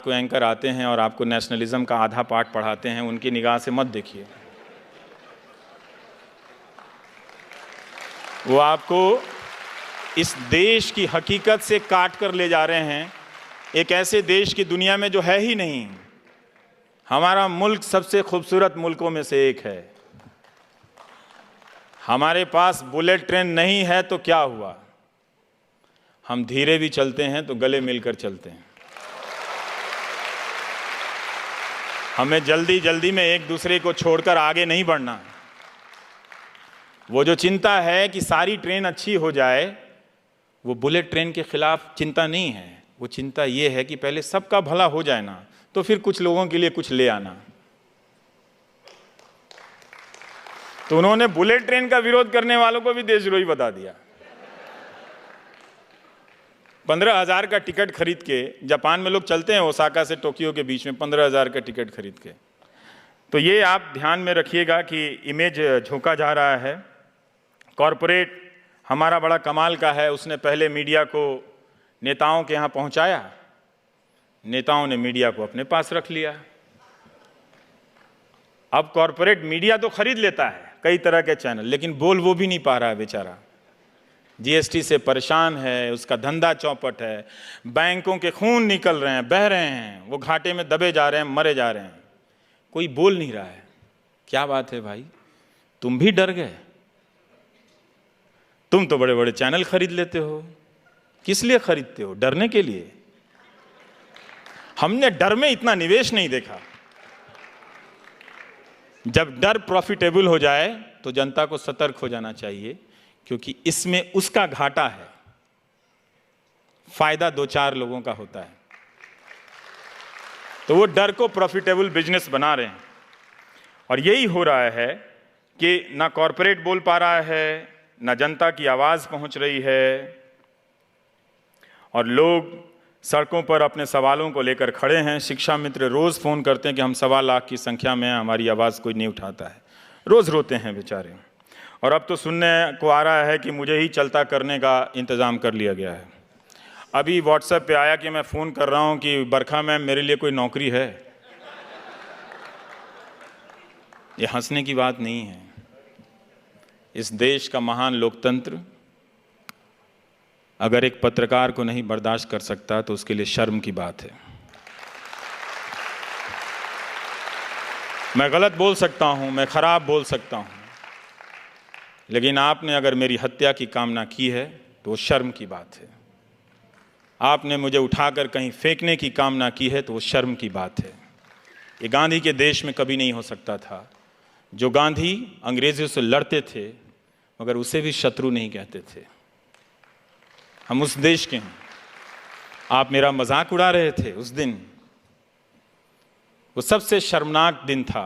को एंकर आते हैं और आपको नेशनलिज्म का आधा पाठ पढ़ाते हैं, उनकी निगाह से मत देखिए। वो आपको इस देश की हकीकत से काट कर ले जा रहे हैं, एक ऐसे देश की दुनिया में जो है ही नहीं। हमारा मुल्क सबसे खूबसूरत मुल्कों में से एक है। हमारे पास बुलेट ट्रेन नहीं है तो क्या हुआ, हम धीरे भी चलते हैं तो गले मिलकर चलते हैं। हमें जल्दी जल्दी में एक दूसरे को छोड़कर आगे नहीं बढ़ना। वो जो चिंता है कि सारी ट्रेन अच्छी हो जाए, वो बुलेट ट्रेन के खिलाफ चिंता नहीं है। वो चिंता ये है कि पहले सबका भला हो जाए ना, तो फिर कुछ लोगों के लिए कुछ ले आना। तो उन्होंने बुलेट ट्रेन का विरोध करने वालों को भी देशद्रोही बता दिया। 15,000 का टिकट खरीद के, जापान में लोग चलते हैं ओसाका से टोक्यो के बीच में 15,000 का टिकट खरीद के। तो ये आप ध्यान में रखिएगा कि इमेज झोंका जा रहा है। कॉरपोरेट हमारा बड़ा कमाल का है, उसने पहले मीडिया को नेताओं के यहाँ पहुँचाया, नेताओं ने मीडिया को अपने पास रख लिया। अब कॉरपोरेट मीडिया तो खरीद लेता है, कई तरह के चैनल, लेकिन बोल वो भी नहीं पा रहा है बेचारा। जीएसटी से परेशान है, उसका धंधा चौपट है, बैंकों के खून निकल रहे हैं, बह रहे हैं, वो घाटे में दबे जा रहे हैं, मरे जा रहे हैं, कोई बोल नहीं रहा है। क्या बात है भाई, तुम भी डर गए? तुम तो बड़े बड़े चैनल खरीद लेते हो। किस लिए खरीदते हो? डरने के लिए? हमने डर में इतना निवेश नहीं देखा। जब डर प्रॉफिटेबल हो जाए तो जनता को सतर्क हो जाना चाहिए, क्योंकि इसमें उसका घाटा है, फायदा 2-4 लोगों का होता है। तो वो डर को प्रॉफिटेबल बिजनेस बना रहे हैं। और यही हो रहा है कि ना कॉरपोरेट बोल पा रहा है, ना जनता की आवाज़ पहुंच रही है, और लोग सड़कों पर अपने सवालों को लेकर खड़े हैं। शिक्षा मित्र रोज़ फ़ोन करते हैं कि हम 1.25 लाख की संख्या में, हमारी आवाज़ कोई नहीं उठाता है। रोज़ रोते हैं बेचारे। और अब तो सुनने को आ रहा है कि मुझे ही चलता करने का इंतज़ाम कर लिया गया है। अभी व्हाट्सएप पे आया कि मैं फ़ोन कर रहा हूँ कि बरखा मैम मेरे लिए कोई नौकरी है। ये हंसने की बात नहीं है। इस देश का महान लोकतंत्र अगर एक पत्रकार को नहीं बर्दाश्त कर सकता तो उसके लिए शर्म की बात है। मैं गलत बोल सकता हूं, मैं खराब बोल सकता हूं, लेकिन आपने अगर मेरी हत्या की कामना की है तो वो शर्म की बात है। आपने मुझे उठाकर कहीं फेंकने की कामना की है तो वो शर्म की बात है। ये गांधी के देश में कभी नहीं हो सकता था। जो गांधी अंग्रेजों से लड़ते थे मगर उसे भी शत्रु नहीं कहते थे। हम उस देश के हैं। आप मेरा मजाक उड़ा रहे थे उस दिन। वो सबसे शर्मनाक दिन था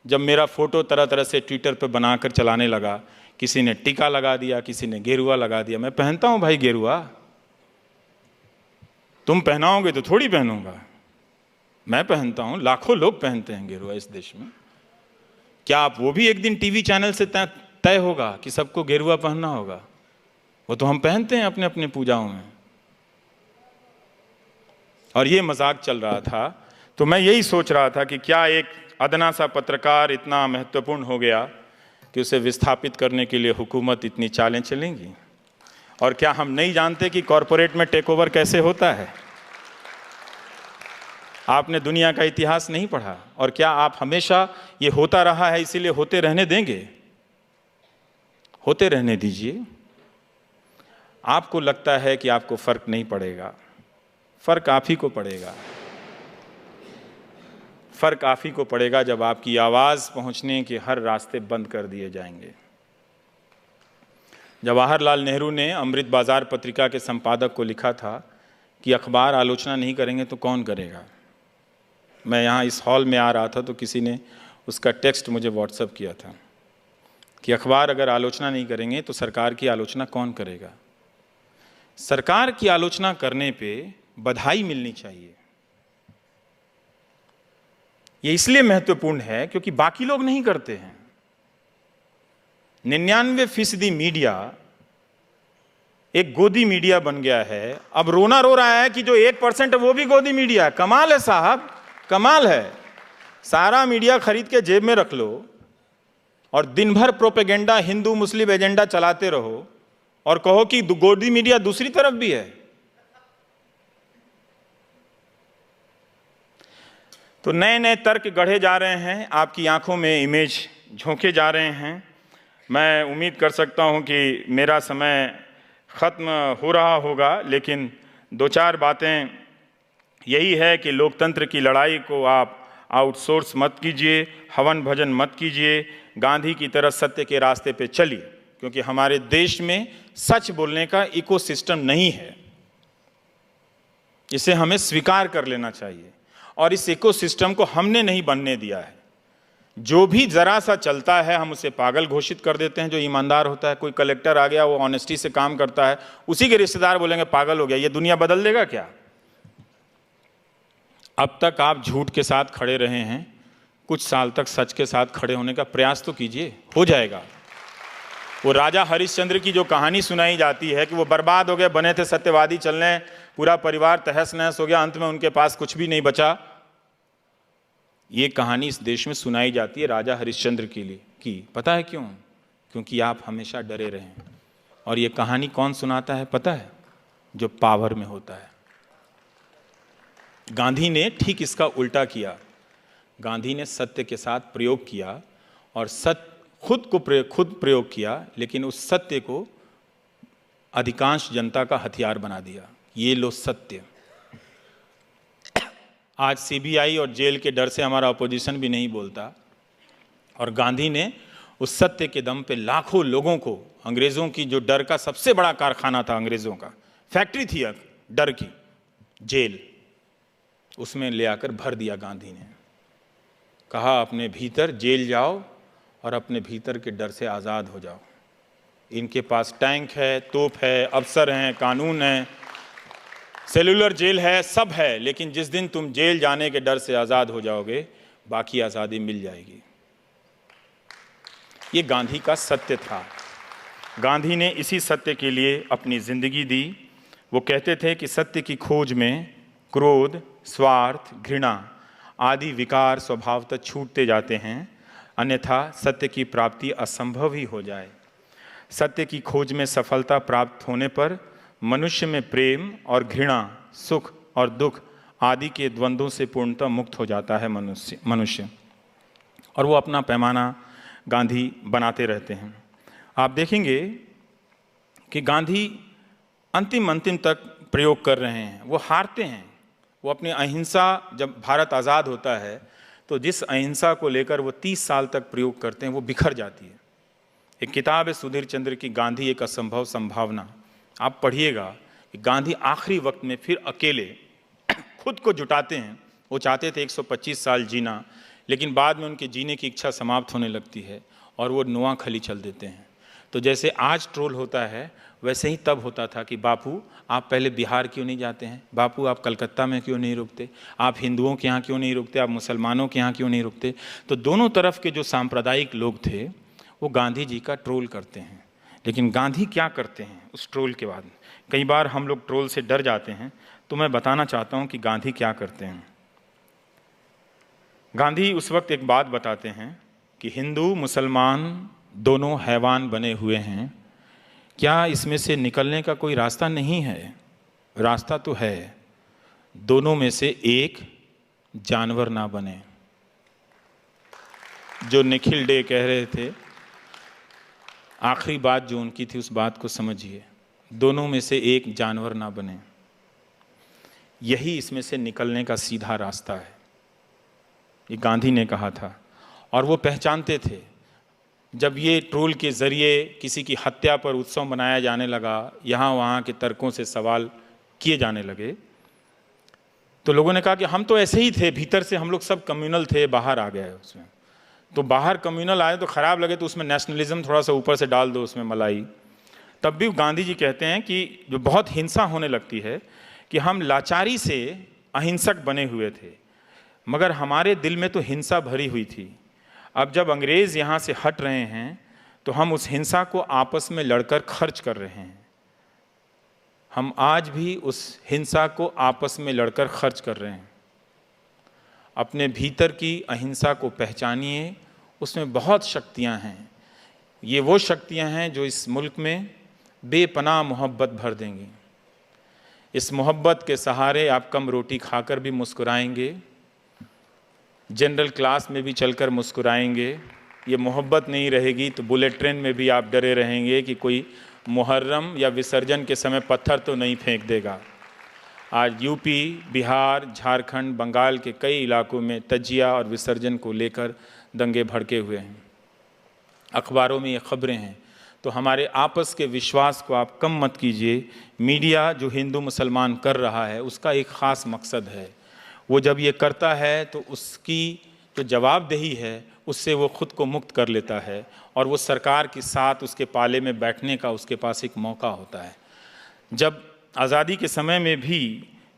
जब मेरा फोटो तरह तरह से ट्विटर पर बनाकर चलाने लगा। किसी ने टीका लगा दिया, किसी ने गेरुआ लगा दिया। मैं पहनता हूं भाई गेरुआ, तुम पहनाओगे तो थोड़ी पहनूंगा। मैं पहनता हूं, लाखों लोग पहनते हैं गेरुआ इस देश में। क्या आप वो भी एक दिन टीवी चैनल से तय होगा कि सबको गेरुआ पहनना होगा? वो तो हम पहनते हैं अपने अपने पूजाओं में। और ये मजाक चल रहा था। तो मैं यही सोच रहा था कि क्या एक अदना सा पत्रकार इतना महत्वपूर्ण हो गया कि उसे विस्थापित करने के लिए हुकूमत इतनी चालें चलेंगी? और क्या हम नहीं जानते कि कॉरपोरेट में टेक ओवर कैसे होता है? आपने दुनिया का इतिहास नहीं पढ़ा? और क्या आप हमेशा ये होता रहा है इसीलिए होते रहने देंगे? होते रहने दीजिए। आपको लगता है कि आपको फर्क नहीं पड़ेगा, फर्क आप ही को पड़ेगा। फर्क आप ही को पड़ेगा जब आपकी आवाज़ पहुंचने के हर रास्ते बंद कर दिए जाएंगे। जवाहरलाल नेहरू ने अमृत बाजार पत्रिका के संपादक को लिखा था कि अखबार आलोचना नहीं करेंगे तो कौन करेगा। मैं यहाँ इस हॉल में आ रहा था तो किसी ने उसका टेक्स्ट मुझे व्हाट्सएप किया था कि अखबार अगर आलोचना नहीं करेंगे तो सरकार की आलोचना कौन करेगा। सरकार की आलोचना करने पे बधाई मिलनी चाहिए। ये इसलिए महत्वपूर्ण है क्योंकि बाकी लोग नहीं करते हैं। 99% मीडिया एक गोदी मीडिया बन गया है। अब रोना रो रहा है कि जो 1% है वो भी गोदी मीडिया है। कमाल है साहब, कमाल है। सारा मीडिया खरीद के जेब में रख लो और दिन भर प्रोपेगेंडा, हिंदू मुस्लिम एजेंडा चलाते रहो और कहो कि गोदी मीडिया दूसरी तरफ भी है। तो नए नए तर्क गढ़े जा रहे हैं, आपकी आंखों में इमेज झोंके जा रहे हैं। मैं उम्मीद कर सकता हूं कि मेरा समय ख़त्म हो रहा होगा, लेकिन दो चार बातें यही है कि लोकतंत्र की लड़ाई को आप आउटसोर्स मत कीजिए, हवन भजन मत कीजिए, गांधी की तरह सत्य के रास्ते पे चलिए, क्योंकि हमारे देश में सच बोलने का इकोसिस्टम नहीं है। इसे हमें स्वीकार कर लेना चाहिए और इस इकोसिस्टम को हमने नहीं बनने दिया है। जो भी जरा सा चलता है हम उसे पागल घोषित कर देते हैं। जो ईमानदार होता है, कोई कलेक्टर आ गया, वो ऑनेस्टी से काम करता है, उसी के रिश्तेदार बोलेंगे पागल हो गया। ये दुनिया बदल देगा क्या? अब तक आप झूठ के साथ खड़े रहे हैं, कुछ साल तक सच के साथ खड़े होने का प्रयास तो कीजिए, हो जाएगा। वो राजा हरिश्चंद्र की जो कहानी सुनाई जाती है कि वो बर्बाद हो गए, बने थे सत्यवादी चलने, पूरा परिवार तहस नहस हो गया, अंत में उनके पास कुछ भी नहीं बचा। ये कहानी इस देश में सुनाई जाती है राजा हरिश्चंद्र के लिए की। पता है क्यों? क्योंकि आप हमेशा डरे रहे। और ये कहानी कौन सुनाता है पता है? जो पावर में होता है। गांधी ने ठीक इसका उल्टा किया। गांधी ने सत्य के साथ प्रयोग किया और खुद प्रयोग किया, लेकिन उस सत्य को अधिकांश जनता का हथियार बना दिया। ये लो सत्य। आज सीबीआई और जेल के डर से हमारा अपोजिशन भी नहीं बोलता, और गांधी ने उस सत्य के दम पे लाखों लोगों को, अंग्रेज़ों की जो डर का सबसे बड़ा कारखाना था, अंग्रेज़ों का फैक्ट्री थी डर की, जेल, उसमें ले आकर भर दिया। गांधी ने कहा अपने भीतर जेल जाओ और अपने भीतर के डर से आज़ाद हो जाओ। इनके पास टैंक है, तोप है, अफसर हैं, कानून है, सेलुलर जेल है, सब है, लेकिन जिस दिन तुम जेल जाने के डर से आज़ाद हो जाओगे, बाकी आज़ादी मिल जाएगी। ये गांधी का सत्य था। गांधी ने इसी सत्य के लिए अपनी ज़िंदगी दी। वो कहते थे कि सत्य की खोज में क्रोध, स्वार्थ, घृणा आदि विकार स्वभावतः छूटते जाते हैं, अन्यथा सत्य की प्राप्ति असंभव ही हो जाए। सत्य की खोज में सफलता प्राप्त होने पर मनुष्य में प्रेम और घृणा, सुख और दुख आदि के द्वंद्वों से पूर्णतः मुक्त हो जाता है मनुष्य। और वो अपना पैमाना गांधी बनाते रहते हैं। आप देखेंगे कि गांधी अंतिम तक प्रयोग कर रहे हैं। वो हारते हैं। वो अपनी अहिंसा, जब भारत आज़ाद होता है तो जिस अहिंसा को लेकर वो 30 साल तक प्रयोग करते हैं, वो बिखर जाती है। एक किताब है सुधीर चंद्र की, गांधी एक असंभव संभावना। आप पढ़िएगा कि गांधी आखिरी वक्त में फिर अकेले खुद को जुटाते हैं। वो चाहते थे 125 साल जीना, लेकिन बाद में उनके जीने की इच्छा समाप्त होने लगती है और वो नोआखली चल देते हैं। तो जैसे आज ट्रोल होता है, वैसे ही तब होता था कि बापू आप पहले बिहार क्यों नहीं जाते हैं, बापू आप कलकत्ता में क्यों नहीं रुकते, आप हिंदुओं के यहाँ क्यों नहीं रुकते, आप मुसलमानों के यहाँ क्यों नहीं रुकते। तो दोनों तरफ के जो सांप्रदायिक लोग थे वो गांधी जी का ट्रोल करते हैं। लेकिन गांधी क्या करते हैं उस ट्रोल के बाद? कई बार हम लोग ट्रोल से डर जाते हैं, तो मैं बताना चाहता हूँ कि गांधी क्या करते हैं। गांधी उस वक्त एक बात बताते हैं कि हिंदू मुसलमान दोनों हैवान बने हुए हैं, क्या इसमें से निकलने का कोई रास्ता नहीं है? रास्ता तो है, दोनों में से एक जानवर ना बने। जो निखिल डे कह रहे थे, आखिरी बात जो उनकी थी, उस बात को समझिए, दोनों में से एक जानवर ना बने। यही इसमें से निकलने का सीधा रास्ता है। ये गांधी ने कहा था। और वो पहचानते थे। जब ये ट्रोल के ज़रिए किसी की हत्या पर उत्सव मनाया जाने लगा, यहाँ वहाँ के तर्कों से सवाल किए जाने लगे, तो लोगों ने कहा कि हम तो ऐसे ही थे, भीतर से हम लोग सब कम्युनल थे, बाहर आ गए उसमें। तो बाहर कम्युनल आए तो ख़राब लगे, तो उसमें नेशनलिज्म थोड़ा सा ऊपर से डाल दो, उसमें मलाई। तब भी गांधी जी कहते हैं कि जो बहुत हिंसा होने लगती है, कि हम लाचारी से अहिंसक बने हुए थे, मगर हमारे दिल में तो हिंसा भरी हुई थी। अब जब अंग्रेज़ यहाँ से हट रहे हैं, तो हम उस हिंसा को आपस में लड़कर खर्च कर रहे हैं। हम आज भी उस हिंसा को आपस में लड़कर खर्च कर रहे हैं। अपने भीतर की अहिंसा को पहचानिए, उसमें बहुत शक्तियां हैं। ये वो शक्तियां हैं जो इस मुल्क में बेपनाह मोहब्बत भर देंगी। इस मोहब्बत के सहारे आप कम रोटी खाकर भी मुस्कुराएंगे, जनरल क्लास में भी चलकर मुस्कुराएंगे। ये मोहब्बत नहीं रहेगी तो बुलेट ट्रेन में भी आप डरे रहेंगे कि कोई मुहर्रम या विसर्जन के समय पत्थर तो नहीं फेंक देगा। आज यूपी, बिहार, झारखंड, बंगाल के कई इलाकों में तजिया और विसर्जन को लेकर दंगे भड़के हुए हैं। अखबारों में ये खबरें हैं। तो हमारे आपस के विश्वास को आप कम मत कीजिए। मीडिया जो हिंदू मुसलमान कर रहा है उसका एक ख़ास मकसद है। वो जब ये करता है तो उसकी जो जवाबदेही है उससे वो खुद को मुक्त कर लेता है और वो सरकार के साथ उसके पाले में बैठने का उसके पास एक मौका होता है। जब आज़ादी के समय में भी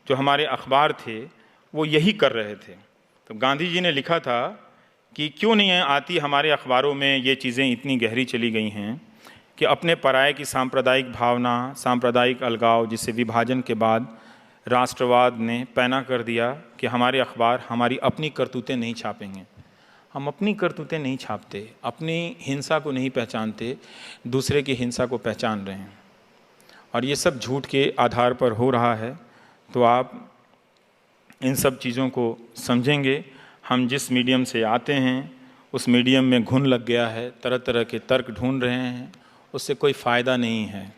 जो हमारे अखबार थे वो यही कर रहे थे। तो गांधी जी ने लिखा था कि क्यों नहीं आती हमारे अखबारों में ये चीज़ें इतनी गहरी चली गई हैं कि अपने पराये की सांप्रदायिक भावना, सांप्रदायिक अलगाव, जिसे विभाजन के बाद राष्ट्रवाद ने पैना कर दिया कि हमारे अखबार हमारी अपनी करतूतें नहीं छापेंगे। हम अपनी करतूतें नहीं छापते, अपनी हिंसा को नहीं पहचानते, दूसरे की हिंसा को पहचान रहे हैं और ये सब झूठ के आधार पर हो रहा है। तो आप इन सब चीज़ों को समझेंगे। हम जिस मीडियम से आते हैं उस मीडियम में घुन लग गया है, तरह तरह के तर्क ढूंढ रहे हैं, उससे कोई फ़ायदा नहीं है।